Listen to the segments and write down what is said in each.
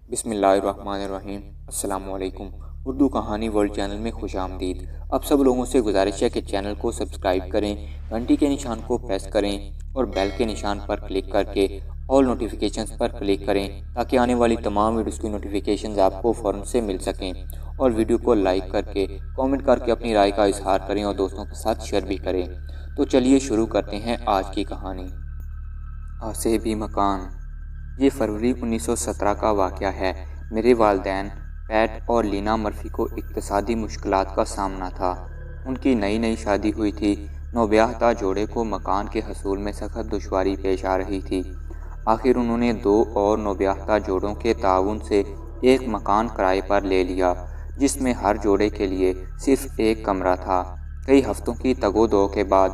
بسم اللہ الرحمن الرحیم۔ السلام علیکم۔ اردو کہانی ورلڈ چینل میں خوش آمدید۔ اب سب لوگوں سے گزارش ہے کہ چینل کو سبسکرائب کریں، گھنٹی کے نشان کو پریس کریں اور بیل کے نشان پر کلک کر کے آل نوٹیفیکیشنز پر کلک کریں تاکہ آنے والی تمام ویڈیوز کی نوٹیفیکیشنز آپ کو فوراً سے مل سکیں، اور ویڈیو کو لائک کر کے کامنٹ کر کے اپنی رائے کا اظہار کریں اور دوستوں کے ساتھ شیئر بھی کریں۔ تو چلیے شروع کرتے ہیں آج کی کہانی۔ آسیبی مکان۔ یہ فروری 1917 کا واقعہ ہے۔ میرے والدین پیٹ اور لینا مرفی کو اقتصادی مشکلات کا سامنا تھا۔ ان کی نئی نئی شادی ہوئی تھی۔ نوبیاہتا جوڑے کو مکان کے حصول میں سخت دشواری پیش آ رہی تھی۔ آخر انہوں نے 2 اور نوبیاہتا جوڑوں کے تعاون سے ایک مکان کرائے پر لے لیا، جس میں ہر جوڑے کے لیے صرف ایک کمرہ تھا۔ کئی ہفتوں کی تگ و دو کے بعد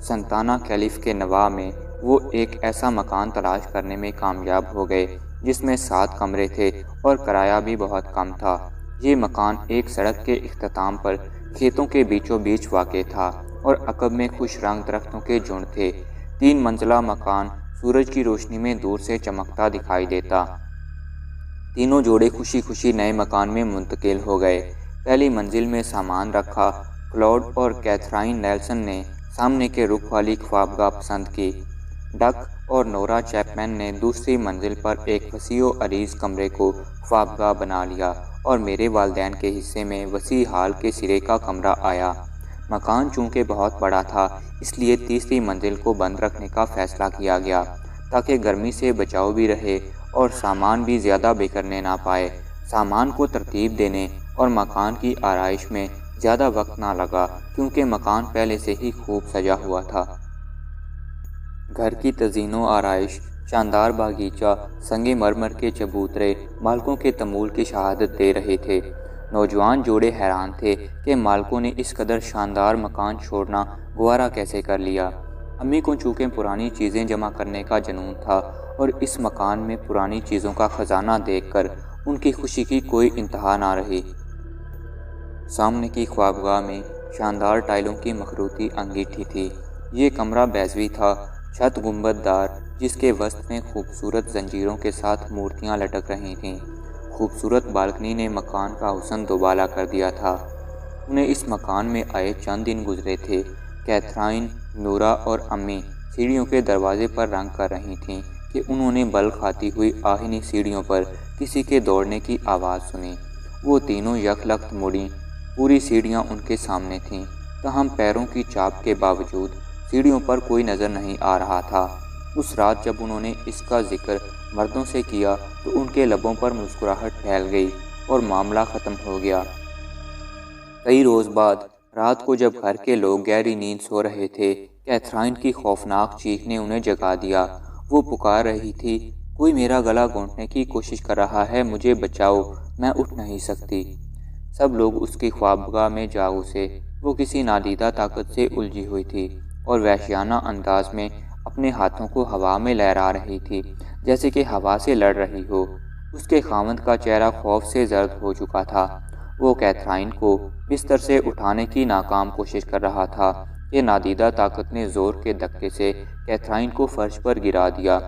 سنتانا کیلیف کے نواح میں وہ ایک ایسا مکان تلاش کرنے میں کامیاب ہو گئے جس میں 7 کمرے تھے اور کرایہ بھی بہت کم تھا۔ یہ مکان ایک سڑک کے اختتام پر کھیتوں کے بیچوں بیچ واقع تھا اور عقب میں خوش رنگ درختوں کے جھنڈ تھے۔ 3 منزلہ مکان سورج کی روشنی میں دور سے چمکتا دکھائی دیتا۔ تینوں جوڑے خوشی خوشی نئے مکان میں منتقل ہو گئے۔ پہلی منزل میں سامان رکھا۔ کلاؤڈ اور کیتھرائن نیلسن نے سامنے کے رخ والی خوابگاہ پسند کی۔ ڈک اور نورا چیپمین نے دوسری منزل پر ایک وسیع و عریض کمرے کو خوابگاہ بنا لیا اور میرے والدین کے حصے میں وسیع ہال کے سرے کا کمرہ آیا۔ مکان چونکہ بہت بڑا تھا، اس لیے تیسری منزل کو بند رکھنے کا فیصلہ کیا گیا تاکہ گرمی سے بچاؤ بھی رہے اور سامان بھی زیادہ بکھرنے نہ پائے۔ سامان کو ترتیب دینے اور مکان کی آرائش میں زیادہ وقت نہ لگا کیونکہ مکان پہلے سے ہی خوب سجا ہوا تھا۔ گھر کی تزئین و آرائش، شاندار باغیچہ، سنگ مرمر کے چبوترے مالکوں کے تمول کی شہادت دے رہے تھے۔ نوجوان جوڑے حیران تھے کہ مالکوں نے اس قدر شاندار مکان چھوڑنا گوارا کیسے کر لیا۔ امی کو چونکہ پرانی چیزیں جمع کرنے کا جنون تھا اور اس مکان میں پرانی چیزوں کا خزانہ دیکھ کر ان کی خوشی کی کوئی انتہا نہ رہی۔ سامنے کی خوابگاہ میں شاندار ٹائلوں کی مخروطی انگیٹھی تھی۔ یہ کمرہ بیضوی تھا، چھت گنبد دار، جس کے وسط میں خوبصورت زنجیروں کے ساتھ مورتیاں لٹک رہی تھیں۔ خوبصورت بالکنی نے مکان کا حسن دوبالا کر دیا تھا۔ انہیں اس مکان میں آئے چند دن گزرے تھے۔ کیتھرائن، نورا اور امی سیڑھیوں کے دروازے پر رنگ کر رہی تھیں کہ انہوں نے بل کھاتی ہوئی آہنی سیڑھیوں پر کسی کے دوڑنے کی آواز سنی۔ وہ تینوں یک لخت مڑیں۔ پوری سیڑھیاں ان کے سامنے تھیں، تاہم پیروں کی چاپ کے باوجود سیڑھیوں پر کوئی نظر نہیں آ رہا تھا۔ اس رات جب انہوں نے اس کا ذکر مردوں سے کیا تو ان کے لبوں پر مسکراہٹ پھیل گئی اور معاملہ ختم ہو گیا۔ کئی روز بعد رات کو جب گھر کے لوگ گہری نیند سو رہے تھے، کیتھرائن کی خوفناک چیخ نے انہیں جگا دیا۔ وہ پکار رہی تھی، کوئی میرا گلا گھونٹنے کی کوشش کر رہا ہے، مجھے بچاؤ، میں اٹھ نہیں سکتی۔ سب لوگ اس کی خوابگاہ میں جا گھسے۔ وہ کسی نادیدہ طاقت سے الجھی ہوئی تھی اور وحشیانہ انداز میں اپنے ہاتھوں کو ہوا میں لہرا رہی تھی جیسے کہ ہوا سے لڑ رہی ہو۔ اس کے خاوند کا چہرہ خوف سے زرد ہو چکا تھا۔ وہ کیتھرائن کو بستر سے اٹھانے کی ناکام کوشش کر رہا تھا کہ نادیدہ طاقت نے زور کے دھکے سے کیتھرائن کو فرش پر گرا دیا۔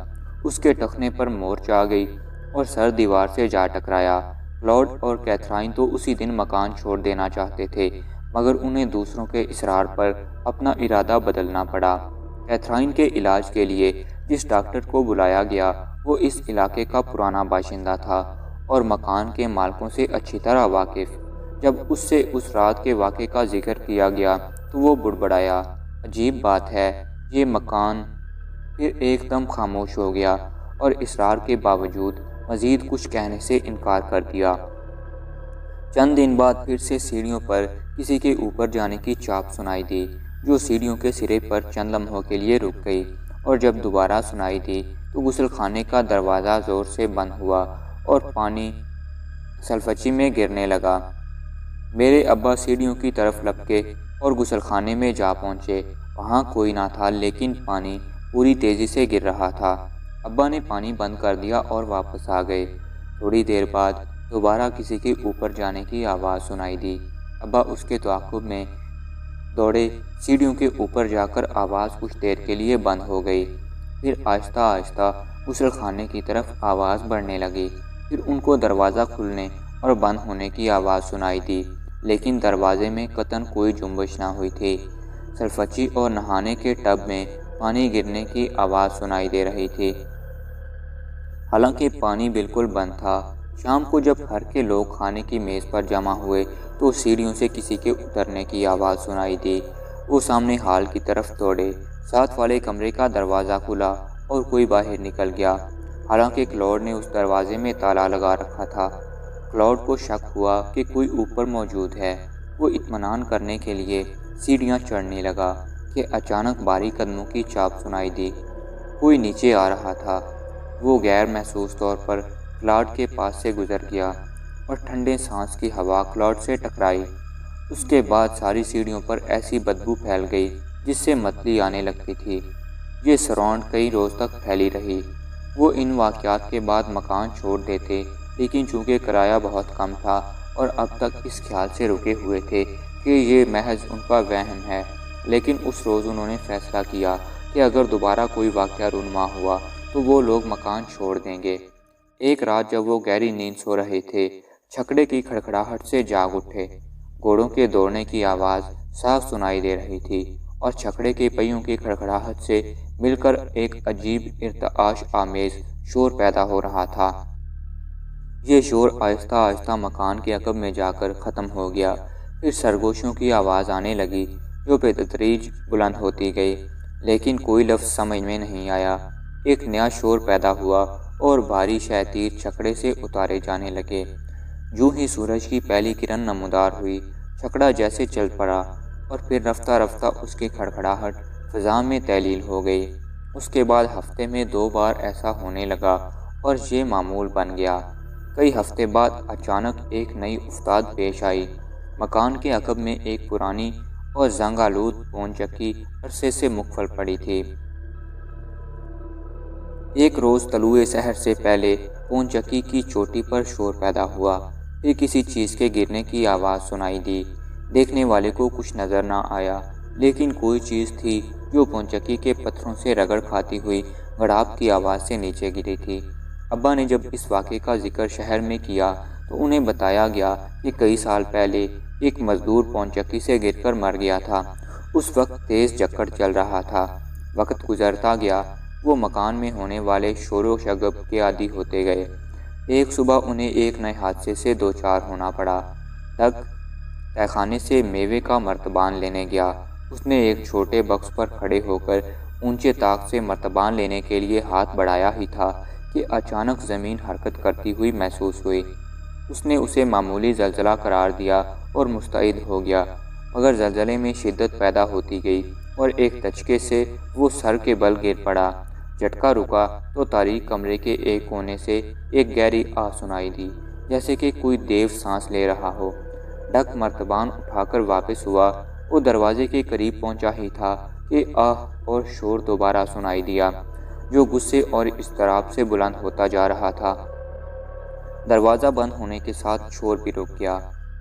اس کے ٹخنے پر مورچ آ گئی اور سر دیوار سے جا ٹکرایا۔ کلاؤڈ اور کیتھرائن تو اسی دن مکان چھوڑ دینا چاہتے تھے، مگر انہیں دوسروں کے اصرار پر اپنا ارادہ بدلنا پڑا۔ کیتھرائن کے علاج کے لیے جس ڈاکٹر کو بلایا گیا وہ اس علاقے کا پرانا باشندہ تھا اور مکان کے مالکوں سے اچھی طرح واقف۔ جب اس سے اس رات کے واقعے کا ذکر کیا گیا تو وہ بڑبڑایا، عجیب بات ہے، یہ مکان۔ پھر ایک دم خاموش ہو گیا اور اصرار کے باوجود مزید کچھ کہنے سے انکار کر دیا۔ چند دن بعد پھر سے سیڑھیوں پر کسی کے اوپر جانے کی چاپ سنائی دی، جو سیڑھیوں کے سرے پر چند لمحوں کے لیے رک گئی، اور جب دوبارہ سنائی دی تو غسل خانے کا دروازہ زور سے بند ہوا اور پانی سلفچی میں گرنے لگا۔ میرے ابا سیڑھیوں کی طرف لپکے اور غسل خانے میں جا پہنچے۔ وہاں کوئی نہ تھا، لیکن پانی پوری تیزی سے گر رہا تھا۔ ابا نے پانی بند کر دیا اور واپس آ گئے۔ تھوڑی دیر بعد دوبارہ کسی کے اوپر جانے کی آواز سنائی دی۔ ابا اس کے تعاقب میں دوڑے۔ سیڑھیوں کے اوپر جا کر آواز کچھ دیر کے لیے بند ہو گئی، پھر آہستہ آہستہ غسل خانے کی طرف آواز بڑھنے لگی۔ پھر ان کو دروازہ کھلنے اور بند ہونے کی آواز سنائی دی، لیکن دروازے میں قطعاً کوئی جنبش نہ ہوئی تھی۔ سرفچی اور نہانے کے ٹب میں پانی گرنے کی آواز سنائی دے رہی تھی، حالانکہ پانی بالکل بند تھا۔ شام کو جب گھر کے لوگ کھانے کی میز پر جمع ہوئے تو سیڑھیوں سے کسی کے اترنے کی آواز سنائی دی۔ وہ سامنے ہال کی طرف دوڑے، ساتھ والے کمرے کا دروازہ کھلا اور کوئی باہر نکل گیا، حالانکہ کلاؤڈ نے اس دروازے میں تالا لگا رکھا تھا۔ کلاؤڈ کو شک ہوا کہ کوئی اوپر موجود ہے۔ وہ اطمینان کرنے کے لیے سیڑھیاں چڑھنے لگا کہ اچانک بھاری قدموں کی چاپ سنائی دی۔ کوئی نیچے آ رہا تھا۔ وہ غیر محسوس طور پر کلاؤڈ کے پاس سے گزر گیا اور ٹھنڈے سانس کی ہوا کلاؤڈ سے ٹکرائی۔ اس کے بعد ساری سیڑھیوں پر ایسی بدبو پھیل گئی جس سے متلی آنے لگتی تھی۔ یہ سراؤنڈ کئی روز تک پھیلی رہی۔ وہ ان واقعات کے بعد مکان چھوڑ دیتے، لیکن چونکہ کرایہ بہت کم تھا اور اب تک اس خیال سے رکے ہوئے تھے کہ یہ محض ان کا وہم ہے، لیکن اس روز انہوں نے فیصلہ کیا کہ اگر دوبارہ کوئی واقعہ رونما ہوا تو وہ لوگ مکان چھوڑ دیں گے۔ ایک رات جب وہ گہری نیند سو رہے تھے، چھکڑے کی کھڑکھڑاہٹ سے جاگ اٹھے۔ گھوڑوں کے دوڑنے کی آواز صاف سنائی دے رہی تھی اور چھکڑے کے پہیوں کی کھڑکھڑاہٹ سے مل کر ایک عجیب ارتعاش آمیز شور پیدا ہو رہا تھا۔ یہ شور آہستہ آہستہ مکان کے عقب میں جا کر ختم ہو گیا۔ پھر سرگوشیوں کی آواز آنے لگی جو بتدریج بلند ہوتی گئی، لیکن کوئی لفظ سمجھ میں نہیں آیا۔ ایک نیا شور پیدا ہوا اور بھاری شہتیر چھکڑے سے اتارے جانے لگے۔ جو ہی سورج کی پہلی کرن نمودار ہوئی، چھکڑا جیسے چل پڑا اور پھر رفتہ رفتہ اس کی کھڑکھڑاہٹ فضا میں تحلیل ہو گئی۔ اس کے بعد ہفتے میں 2 بار ایسا ہونے لگا اور یہ معمول بن گیا۔ کئی ہفتے بعد اچانک ایک نئی افتاد پیش آئی۔ مکان کے عقب میں ایک پرانی اور زنگ آلود پون چکی عرصے سے مغفل پڑی تھی۔ ایک روز طلوع سحر سے پہلے پون چکی کی چوٹی پر شور پیدا ہوا، پھر کسی چیز کے گرنے کی آواز سنائی دی۔ دیکھنے والے کو کچھ نظر نہ آیا، لیکن کوئی چیز تھی جو پون چکی کے پتھروں سے رگڑ کھاتی ہوئی گڑاب کی آواز سے نیچے گری تھی۔ ابا نے جب اس واقعے کا ذکر شہر میں کیا تو انہیں بتایا گیا کہ کئی سال پہلے ایک مزدور پون چکی سے گر کر مر گیا تھا۔ اس وقت تیز جکڑ چل رہا تھا۔ وقت گزرتا گیا، وہ مکان میں ہونے والے شور و شگب کے عادی ہوتے گئے۔ ایک صبح انہیں ایک نئے حادثے سے دوچار ہونا پڑا۔ ڈگ تہہ خانے سے میوے کا مرتبان لینے گیا۔ اس نے ایک چھوٹے بکس پر کھڑے ہو کر اونچے طاق سے مرتبان لینے کے لیے ہاتھ بڑھایا ہی تھا کہ اچانک زمین حرکت کرتی ہوئی محسوس ہوئی۔ اس نے اسے معمولی زلزلہ قرار دیا اور مستعد ہو گیا، مگر زلزلے میں شدت پیدا ہوتی گئی اور ایک دھچکے سے وہ سر کے بل گر پڑا۔ جھٹکا رکا تو تاریک کمرے کے ایک کونے سے ایک گہری آہ سنائی دی، جیسے کہ کوئی دیو سانس لے رہا ہو۔ ڈک مرتبان اٹھا کر واپس ہوا۔ وہ دروازے کے قریب پہنچا ہی تھا کہ آہ اور شور دوبارہ سنائی دیا، جو غصے اور اضطراب سے بلند ہوتا جا رہا تھا۔ دروازہ بند ہونے کے ساتھ شور بھی رک گیا۔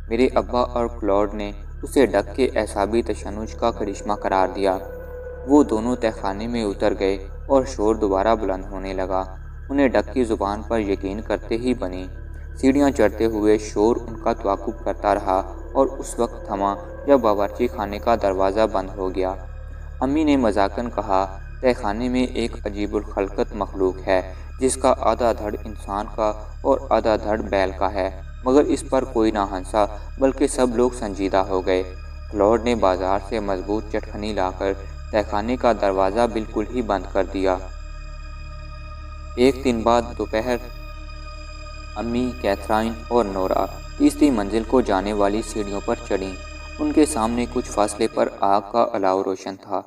میرے ابا اور کلاؤڈ نے اسے ڈک کے اعصابی تشنج کا کرشمہ قرار دیا۔ وہ دونوں تہہ خانے میں اتر گئے اور شور دوبارہ بلند ہونے لگا۔ انہیں ڈک کی زبان پر یقین کرتے ہی بنی۔ سیڑھیاں چڑھتے ہوئے شور ان کا تعاقب کرتا رہا اور اس وقت تھما جب باورچی خانے کا دروازہ بند ہو گیا۔ امی نے مذاقاً کہا، تہہ خانے میں ایک عجیب الخلقت مخلوق ہے جس کا آدھا دھڑ انسان کا اور آدھا دھڑ بیل کا ہے، مگر اس پر کوئی نہ ہنسا بلکہ سب لوگ سنجیدہ ہو گئے۔ کلاؤڈ نے بازار سے مضبوط چٹکنی لا کر تہہ خانے کا دروازہ بالکل ہی بند کر دیا۔ ایک دن بعد دوپہر امی، کیتھرائن اور نورا تیسری منزل کو جانے والی سیڑھیوں پر چڑھیں۔ ان کے سامنے کچھ فاصلے پر آگ کا الاؤ روشن تھا۔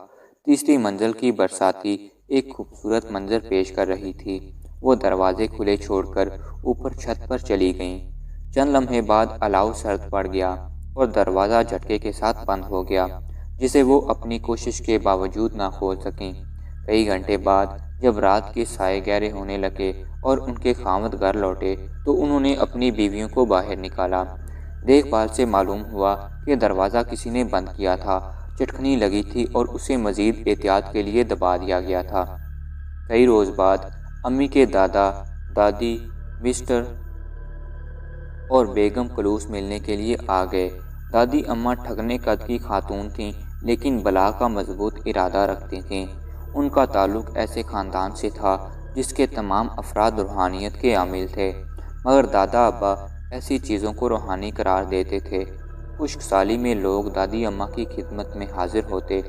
تیسری منزل کی برساتی ایک خوبصورت منظر پیش کر رہی تھی۔ وہ دروازے کھلے چھوڑ کر اوپر چھت پر چلی گئیں۔ چند لمحے بعد الاؤ سرد پڑ گیا اور دروازہ جھٹکے کے ساتھ بند ہو گیا، جسے وہ اپنی کوشش کے باوجود نہ کھول سکیں۔ کئی گھنٹے بعد جب رات کے سائے گہرے ہونے لگے اور ان کے خاوند گھر لوٹے تو انہوں نے اپنی بیویوں کو باہر نکالا۔ دیکھ بھال سے معلوم ہوا کہ دروازہ کسی نے بند کیا تھا، چٹکنی لگی تھی اور اسے مزید احتیاط کے لیے دبا دیا گیا تھا۔ کئی روز بعد امی کے دادا، دادی، مسٹر اور بیگم کلوس ملنے کے لیے آ گئے۔ دادی اماں ٹھگنے قد کی خاتون تھیں، لیکن بلا کا مضبوط ارادہ رکھتی تھیں۔ ان کا تعلق ایسے خاندان سے تھا جس کے تمام افراد روحانیت کے عامل تھے، مگر دادا ابا ایسی چیزوں کو روحانی قرار دیتے تھے۔ خشک سالی میں لوگ دادی اماں کی خدمت میں حاضر ہوتے،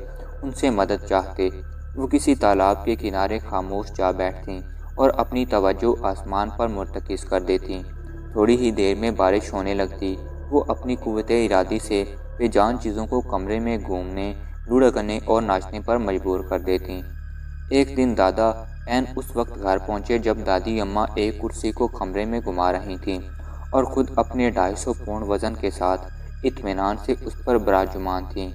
ان سے مدد چاہتے۔ وہ کسی تالاب کے کنارے خاموش جا بیٹھتیں اور اپنی توجہ آسمان پر مرتکز کر دیتیں۔ تھوڑی ہی دیر میں بارش ہونے لگتی۔ وہ اپنی قوت ارادی سے بے جان چیزوں کو کمرے میں گھومنے، لڑکنے اور ناچنے پر مجبور کر دیتیں۔ ایک دن دادا عین اس وقت گھر پہنچے جب دادی اماں ایک کرسی کو کمرے میں گھما رہی تھیں اور خود اپنے 250 پاؤنڈ وزن کے ساتھ اطمینان سے اس پر براجمان تھیں۔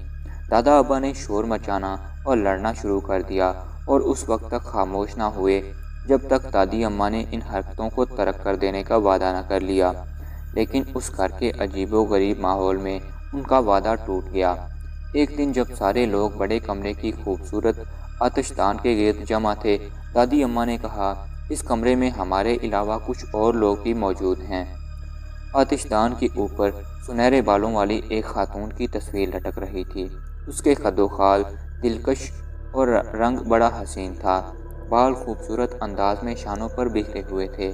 دادا ابا نے شور مچانا اور لڑنا شروع کر دیا اور اس وقت تک خاموش نہ ہوئے جب تک دادی اماں نے ان حرکتوں کو ترک کر دینے کا وعدہ نہ کر لیا۔ لیکن اس گھر کے عجیب و غریب ماحول میں ان کا وعدہ ٹوٹ گیا۔ ایک دن جب سارے لوگ بڑے کمرے کی خوبصورت آتش دان کے گرد جمع تھے، دادی اماں نے کہا، اس کمرے میں ہمارے علاوہ کچھ اور لوگ بھی موجود ہیں۔ آتش دان کے اوپر سنہرے بالوں والی ایک خاتون کی تصویر لٹک رہی تھی۔ اس کے خد و خال دلکش اور رنگ بڑا حسین تھا۔ بال خوبصورت انداز میں شانوں پر بکھرے ہوئے تھے۔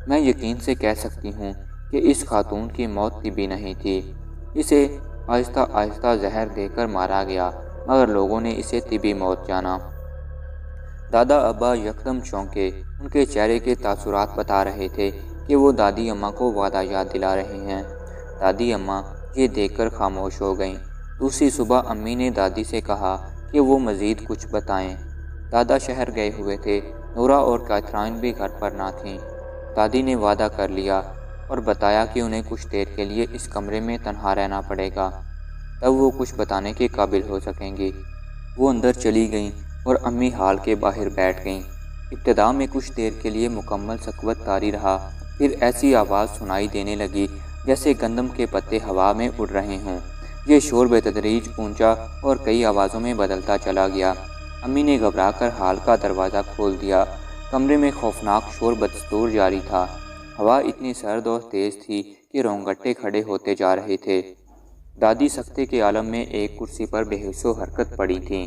میں یقین سے کہہ سکتی ہوں کہ اس خاتون کی موت طبی نہیں تھی۔ اسے آہستہ آہستہ زہر دے کر مارا گیا، مگر لوگوں نے اسے طبی موت جانا۔ دادا ابا یکدم چونکے۔ ان کے چہرے کے تاثرات بتا رہے تھے کہ وہ دادی اماں کو وعدہ یاد دلا رہے ہیں۔ دادی اماں یہ دیکھ کر خاموش ہو گئیں۔ دوسری صبح امی نے دادی سے کہا کہ وہ مزید کچھ بتائیں۔ دادا شہر گئے ہوئے تھے۔ نورا اور کیتھرائن بھی گھر پر نہ تھیں۔ دادی نے وعدہ کر لیا اور بتایا کہ انہیں کچھ دیر کے لیے اس کمرے میں تنہا رہنا پڑے گا، تب وہ کچھ بتانے کے قابل ہو سکیں گی۔ وہ اندر چلی گئیں اور امی ہال کے باہر بیٹھ گئیں۔ ابتدا میں کچھ دیر کے لیے مکمل سکوت طاری رہا، پھر ایسی آواز سنائی دینے لگی جیسے گندم کے پتے ہوا میں اڑ رہے ہوں۔ یہ شور بتدریج اونچا اور کئی آوازوں میں بدلتا چلا گیا۔ امی نے گھبرا کر ہال کا دروازہ کھول دیا۔ کمرے میں خوفناک شور بدستور جاری تھا۔ ہوا اتنی سرد اور تیز تھی کہ رونگٹے کھڑے ہوتے جا رہے تھے۔ دادی سکتے کے عالم میں ایک کرسی پر بے ہوش و حرکت پڑی تھیں۔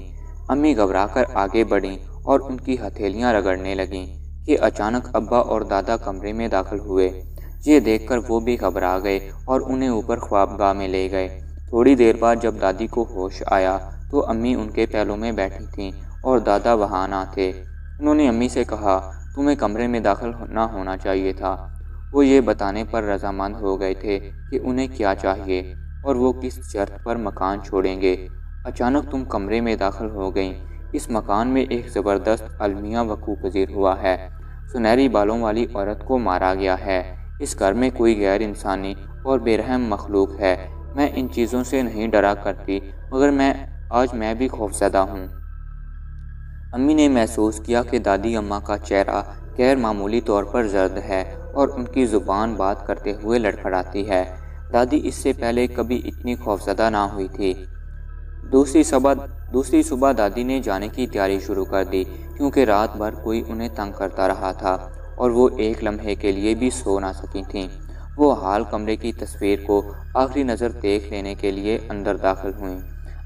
امی گھبرا کر آگے بڑھیں اور ان کی ہتھیلیاں رگڑنے لگیں کہ اچانک ابا اور دادا کمرے میں داخل ہوئے۔ یہ دیکھ کر وہ بھی گھبرا گئے اور انہیں اوپر خوابگاہ میں لے گئے۔ تھوڑی دیر بعد جب دادی کو ہوش آیا تو امی ان کے پہلو میں بیٹھی تھیں اور دادا وہاں نہ تھے۔ انہوں نے امی سے کہا، تمہیں کمرے میں داخل نہ ہونا چاہیے تھا۔ وہ یہ بتانے پر رضامند ہو گئے تھے کہ انہیں کیا چاہیے اور وہ کس شرط پر مکان چھوڑیں گے۔ اچانک تم کمرے میں داخل ہو گئیں۔ اس مکان میں ایک زبردست المیہ وقوع پذیر ہوا ہے۔ سنہری بالوں والی عورت کو مارا گیا ہے۔ اس گھر میں کوئی غیر انسانی اور بے رحم مخلوق ہے۔ میں ان چیزوں سے نہیں ڈرا کرتی، مگر آج میں بھی خوفزدہ ہوں۔ امی نے محسوس کیا کہ دادی اماں کا چہرہ غیر معمولی طور پر زرد ہے اور ان کی زبان بات کرتے ہوئے لڑکھڑاتی ہے۔ دادی اس سے پہلے کبھی اتنی خوفزدہ نہ ہوئی تھی۔ دوسری صبح دادی نے جانے کی تیاری شروع کر دی، کیونکہ رات بھر کوئی انہیں تنگ کرتا رہا تھا اور وہ ایک لمحے کے لیے بھی سو نہ سکی تھیں۔ وہ ہال کمرے کی تصویر کو آخری نظر دیکھ لینے کے لیے اندر داخل ہوئیں۔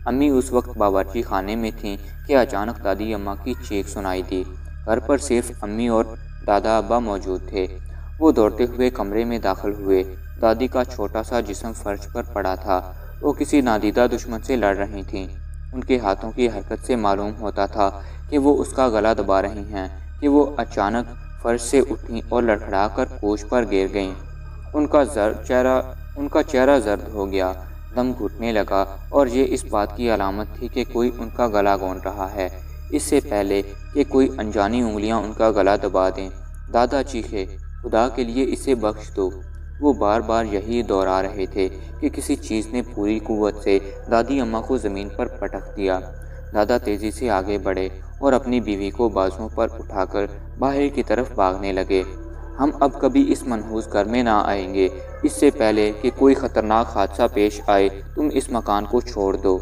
امی اس وقت باورچی خانے میں تھیں کہ اچانک دادی اماں کی چیخ سنائی دی۔ گھر پر صرف امی اور دادا ابا موجود تھے۔ وہ دوڑتے ہوئے کمرے میں داخل ہوئے۔ دادی کا چھوٹا سا جسم فرش پر پڑا تھا۔ وہ کسی نادیدہ دشمن سے لڑ رہی تھیں۔ ان کے ہاتھوں کی حرکت سے معلوم ہوتا تھا کہ وہ اس کا گلا دبا رہی ہیں کہ وہ اچانک فرش سے اٹھیں اور لڑکھڑا کر کوچ پر گر گئیں۔ ان کا چہرہ زرد ہو گیا، دم گھٹنے لگا اور یہ اس بات کی علامت تھی کہ کوئی ان کا گلا گونٹ رہا ہے، اس سے پہلے کہ کوئی انجانی انگلیاں ان کا گلا دبا دیں۔ دادا چیخے، خدا کے لیے اسے بخش دو۔ وہ بار بار یہی دوہرا رہے تھے کہ کسی چیز نے پوری قوت سے دادی اماں کو زمین پر پٹک دیا۔ دادا تیزی سے آگے بڑھے اور اپنی بیوی کو بازوؤں پر اٹھا کر باہر کی طرف بھاگنے لگے۔ ہم اب کبھی اس منحوس گھر میں نہ آئیں گے۔ اس سے پہلے کہ کوئی خطرناک حادثہ پیش آئے تم اس مکان کو چھوڑ دو۔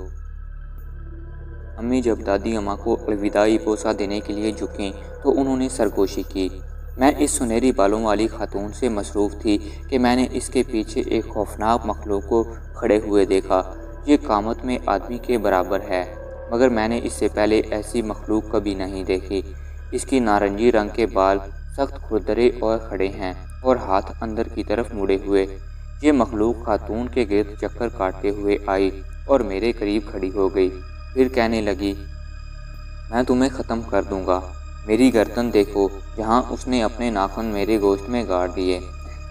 امی جب دادی اماں کو الوداعی بوسہ دینے کے لیے جھکیں تو انہوں نے سرگوشی کی۔ میں اس سنہری بالوں والی خاتون سے مصروف تھی کہ میں نے اس کے پیچھے ایک خوفناک مخلوق کو کھڑے ہوئے دیکھا۔ یہ قامت میں آدمی کے برابر ہے، مگر میں نے اس سے پہلے ایسی مخلوق کبھی نہیں دیکھی۔ اس کی نارنجی رنگ کے بال سخت کھردرے اور کھڑے ہیں اور ہاتھ اندر کی طرف مڑے ہوئے۔ یہ مخلوق خاتون کے گرد چکر کاٹتے ہوئے آئی اور میرے قریب کھڑی ہو گئی۔ پھر کہنے لگی، میں تمہیں ختم کر دوں گا۔ میری گردن دیکھو، جہاں اس نے اپنے ناخن میرے گوشت میں گاڑ دیے۔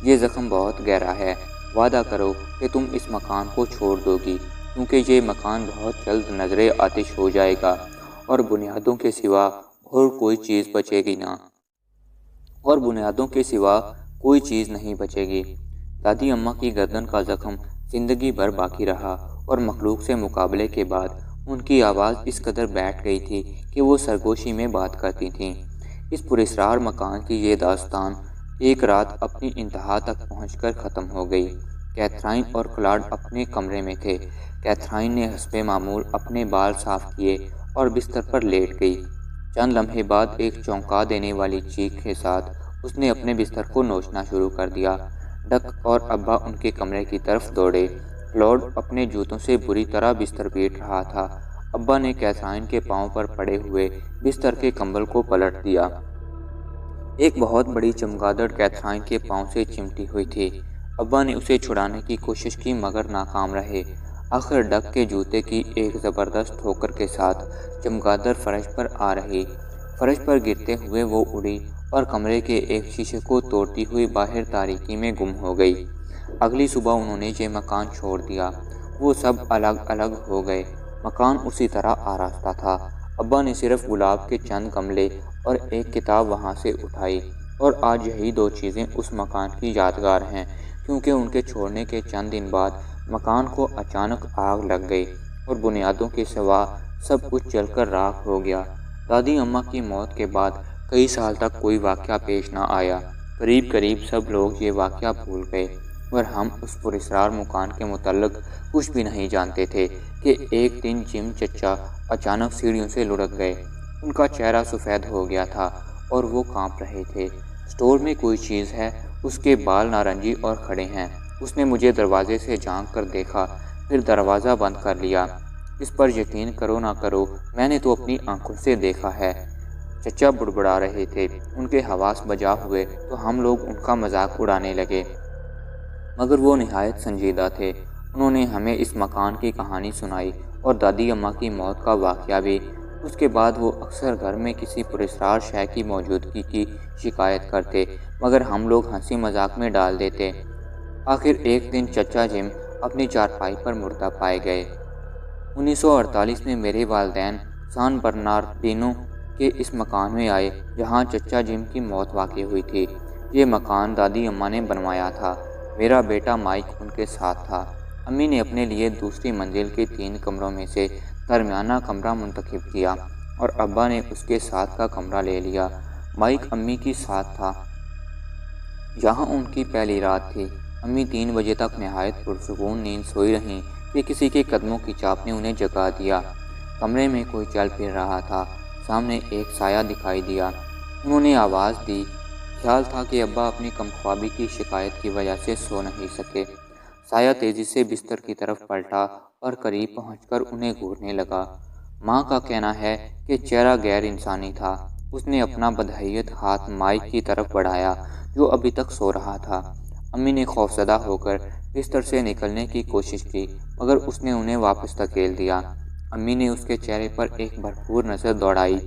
یہ زخم بہت گہرا ہے۔ وعدہ کرو کہ تم اس مکان کو چھوڑ دو گی، کیونکہ یہ مکان بہت جلد نظر آتش ہو جائے گا اور بنیادوں کے سوا اور کوئی چیز بچے گی نہ، اور بنیادوں کے سوا کوئی چیز نہیں بچے گی۔ دادی اماں کی گردن کا زخم زندگی بھر باقی رہا اور مخلوق سے مقابلے کے بعد ان کی آواز اس قدر بیٹھ گئی تھی کہ وہ سرگوشی میں بات کرتی تھیں۔ اس پراسرار مکان کی یہ داستان ایک رات اپنی انتہا تک پہنچ کر ختم ہو گئی۔ کیتھرائن اور کلاڈ اپنے کمرے میں تھے۔ کیتھرائن نے حسب معمول اپنے بال صاف کیے اور بستر پر لیٹ گئی۔ چند لمحے بعد ایک چونکا دینے والی چیخ کے ساتھ اس نے اپنے بستر کو نوچنا شروع کر دیا۔ ڈک اور ابا ان کے کمرے کی طرف دوڑے۔ کلاڈ اپنے جوتوں سے بری طرح بستر پیٹ رہا تھا۔ ابا نے کیتھرائن کے پاؤں پر پڑے ہوئے بستر کے کمبل کو پلٹ دیا۔ ایک بہت بڑی چمگادڑ کیتھرائن کے پاؤں سے چمٹی ہوئی تھی۔ ابا نے اسے چھڑانے کی کوشش کی مگر ناکام رہے۔ آخر ڈک کے جوتے کی ایک زبردست ٹھوکر کے ساتھ چمگادڑ فرش پر آ رہی۔ فرش پر گرتے ہوئے وہ اڑی اور کمرے کے ایک شیشے کو توڑتی ہوئی باہر تاریکی میں گم ہو گئی۔ اگلی صبح انہوں نے یہ مکان چھوڑ دیا۔ وہ سب الگ الگ ہو گئے۔ مکان اسی طرح آراستہ تھا۔ ابا نے صرف گلاب کے چند گملے اور ایک کتاب وہاں سے اٹھائی، اور آج یہی دو چیزیں اس مکان کی یادگار ہیں، کیونکہ ان کے چھوڑنے کے چند دن بعد مکان کو اچانک آگ لگ گئی اور بنیادوں کے سوا سب کچھ جل کر راکھ ہو گیا۔ دادی اماں کی موت کے بعد کئی سال تک کوئی واقعہ پیش نہ آیا۔ قریب قریب سب لوگ یہ واقعہ بھول گئے اور ہم اس پراسرار مکان کے متعلق کچھ بھی نہیں جانتے تھے کہ ایک دن جم چچا اچانک سیڑھیوں سے لڑک گئے۔ ان کا چہرہ سفید ہو گیا تھا اور وہ کانپ رہے تھے۔ اسٹور میں کوئی چیز ہے، اس کے بال نارنجی اور کھڑے ہیں۔ اس نے مجھے دروازے سے جھانک کر دیکھا، پھر دروازہ بند کر لیا۔ اس پر یقین کرو نہ کرو، میں نے تو اپنی آنکھوں سے دیکھا ہے۔ چچا بڑبڑا رہے تھے۔ ان کے حواس بجا ہوئے تو ہم لوگ ان کا مذاق اڑانے لگے، مگر وہ نہایت سنجیدہ تھے۔ انہوں نے ہمیں اس مکان کی کہانی سنائی اور دادی اماں کی موت کا واقعہ بھی۔ اس کے بعد وہ اکثر گھر میں کسی پراسرار شے کی موجودگی کی شکایت کرتے، مگر ہم لوگ ہنسی مذاق میں ڈال دیتے۔ آخر ایک دن چچا جم اپنی چارپائی پر مردہ پائے گئے۔ 1948 میں میرے والدین سان برناردینو کے اس مکان میں آئے جہاں چچا جم کی موت واقع ہوئی تھی۔ یہ مکان دادی اماں نے بنوایا تھا۔ میرا بیٹا مائک ان کے ساتھ تھا۔ امی نے اپنے لیے دوسری منزل کے 3 کمروں میں سے درمیانہ کمرہ منتخب کیا اور ابا نے اس کے ساتھ کا کمرہ لے لیا۔ مائک امی کی ساتھ تھا۔ یہاں ان کی پہلی رات تھی۔ امی 3 بجے تک نہایت پرسکون نیند سوئی رہیں کہ کسی کے قدموں کی چاپ نے انہیں جگا دیا۔ کمرے میں کوئی چل پھر رہا تھا۔ سامنے ایک سایہ دکھائی دیا۔ انہوں نے آواز دی۔ خیال تھا کہ ابا اپنی کم خوابی کی شکایت کی وجہ سے سو نہیں سکے۔ سایہ تیزی سے بستر کی طرف پلٹا اور قریب پہنچ کر انہیں گھورنے لگا۔ ماں کا کہنا ہے کہ چہرہ غیر انسانی تھا۔ اس نے اپنا بدحیت ہاتھ مائک کی طرف بڑھایا جو ابھی تک سو رہا تھا۔ امی نے خوفزدہ ہو کر بستر سے نکلنے کی کوشش کی، مگر اس نے انہیں واپس دھکیل دیا۔ امی نے اس کے چہرے پر ایک بھرپور نظر دوڑائی۔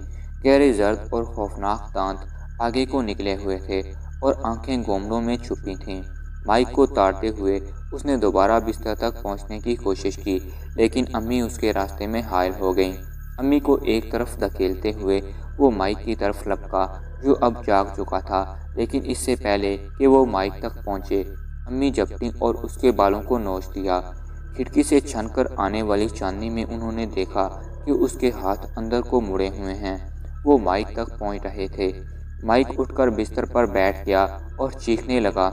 گہرے زرد اور خوفناک دانت آگے کو نکلے ہوئے تھے اور آنکھیں گومڑوں میں چھپی تھیں۔ مائک کو تاڑتے ہوئے اس نے دوبارہ بستر تک پہنچنے کی کوشش کی، لیکن امی اس کے راستے میں حائل ہو گئیں۔ امی کو ایک طرف دھکیلتے ہوئے وہ مائک کی طرف لپکا جو اب جاگ چکا تھا، لیکن اس سے پہلے کہ وہ مائک تک پہنچے امی جھپٹی اور اس کے بالوں کو نوچ دیا۔ کھڑکی سے چھن کر آنے والی چاندنی میں انہوں نے دیکھا کہ اس کے ہاتھ اندر کو مڑے ہوئے ہیں۔ وہ مائک تک پہنچ رہے تھے۔ مائک اٹھ کر بستر پر بیٹھ گیا اور چیخنے لگا۔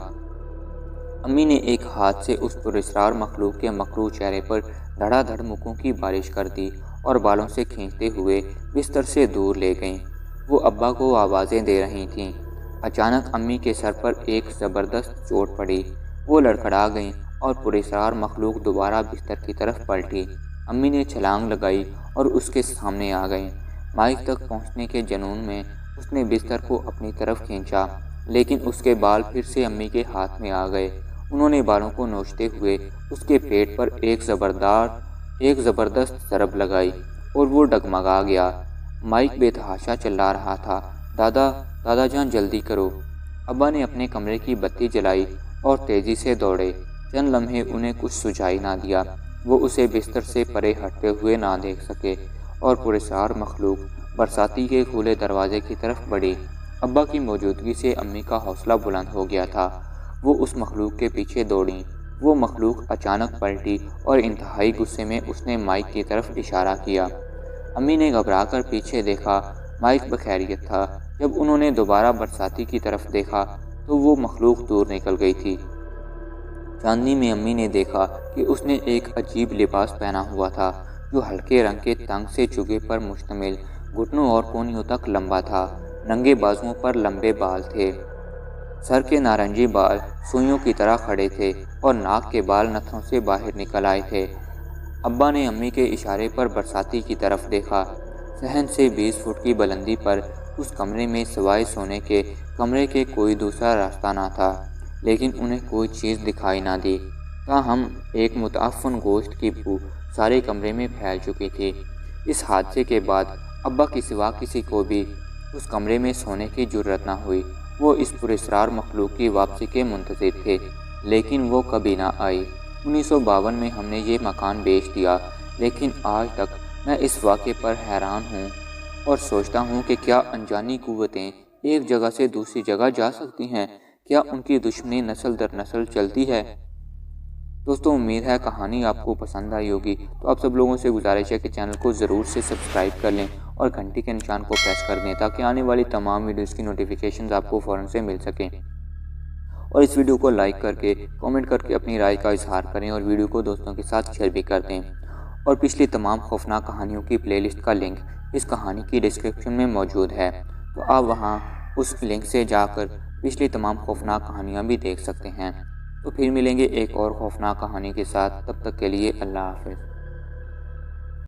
امی نے ایک ہاتھ سے اس پراسرار مخلوق کے مکروہ چہرے پر دھڑا دھڑ مکوں کی بارش کر دی اور بالوں سے کھینچتے ہوئے بستر سے دور لے گئیں۔ وہ ابا کو آوازیں دے رہی تھیں۔ اچانک امی کے سر پر ایک زبردست چوٹ پڑی۔ وہ لڑکھڑا گئیں اور پراسرار مخلوق دوبارہ بستر کی طرف پلٹی۔ امی نے چھلانگ لگائی اور اس کے سامنے آ گئیں۔ مائک تک پہنچنے کے جنون میں اس نے بستر کو اپنی طرف کھینچا، لیکن اس کے بال پھر سے امی کے ہاتھ میں آ گئے۔ انہوں نے بالوں کو نوچتے ہوئے اس کے پیٹ پر ایک زبردست ضرب لگائی اور وہ ڈگمگا گیا۔ مائک بے تحاشا چلا رہا تھا، دادا جان جلدی کرو۔ ابا نے اپنے کمرے کی بتی جلائی اور تیزی سے دوڑے۔ چند لمحے انہیں کچھ سجائی نہ دیا۔ وہ اسے بستر سے پرے ہٹتے ہوئے نہ دیکھ سکے اور پراسرار مخلوق برساتی کے کھلے دروازے کی طرف بڑھی۔ ابا کی موجودگی سے امی کا حوصلہ بلند ہو گیا تھا۔ وہ اس مخلوق کے پیچھے دوڑیں۔ وہ مخلوق اچانک پلٹی اور انتہائی غصے میں اس نے مائک کی طرف اشارہ کیا۔ امی نے گھبرا کر پیچھے دیکھا۔ مائک بخیریت تھا۔ جب انہوں نے دوبارہ برساتی کی طرف دیکھا تو وہ مخلوق دور نکل گئی تھی۔ چاندنی میں امی نے دیکھا کہ اس نے ایک عجیب لباس پہنا ہوا تھا جو ہلکے رنگ کے تنگ سے چگے پر مشتمل، گھٹنوں اور کونیوں تک لمبا تھا۔ ننگے بازوؤں پر لمبے بال تھے۔ سر کے نارنجی بال سوئیوں کی طرح کھڑے تھے اور ناک کے بال نتھنوں سے باہر نکل آئے تھے۔ ابا نے امی کے اشارے پر برساتی کی طرف دیکھا۔ صحن سے 20 فٹ کی بلندی پر اس کمرے میں سوائے سونے کے کمرے کے کوئی دوسرا راستہ نہ تھا، لیکن انہیں کوئی چیز دکھائی نہ دی۔ تاہم ایک متعفن گوشت کی بو سارے کمرے میں پھیل چکی تھی۔ اس حادثے کے بعد ابا کے سوا کسی کو بھی اس کمرے میں سونے کی جرأت نہ ہوئی۔ وہ اس پراسرار مخلوق کی واپسی کے منتظر تھے، لیکن وہ کبھی نہ آئی۔ 1952 میں ہم نے یہ مکان بیچ دیا، لیکن آج تک میں اس واقعے پر حیران ہوں اور سوچتا ہوں کہ کیا انجانی قوتیں ایک جگہ سے دوسری جگہ جا سکتی ہیں؟ کیا ان کی دشمنی نسل در نسل چلتی ہے؟ دوستوں، امید ہے کہانی آپ کو پسند آئی ہوگی۔ تو آپ سب لوگوں سے گزارش ہے کہ چینل کو ضرور سے سبسکرائب کر لیں اور گھنٹی کے نشان کو پریس کر دیں تاکہ آنے والی تمام ویڈیوز کی نوٹیفیکیشنز آپ کو فوراً سے مل سکیں۔ اور اس ویڈیو کو لائک کر کے، کامنٹ کر کے اپنی رائے کا اظہار کریں اور ویڈیو کو دوستوں کے ساتھ شیئر بھی کر دیں۔ اور پچھلی تمام خوفناک کہانیوں کی پلے لسٹ کا لنک اس کہانی کی ڈسکرپشن میں موجود ہے، تو آپ وہاں اس لنک سے جا کر پچھلی تمام خوفناک کہانیاں بھی دیکھ سکتے ہیں۔ تو پھر ملیں گے ایک اور خوفناک کہانی کے ساتھ، تب تک کے لیے اللہ حافظ۔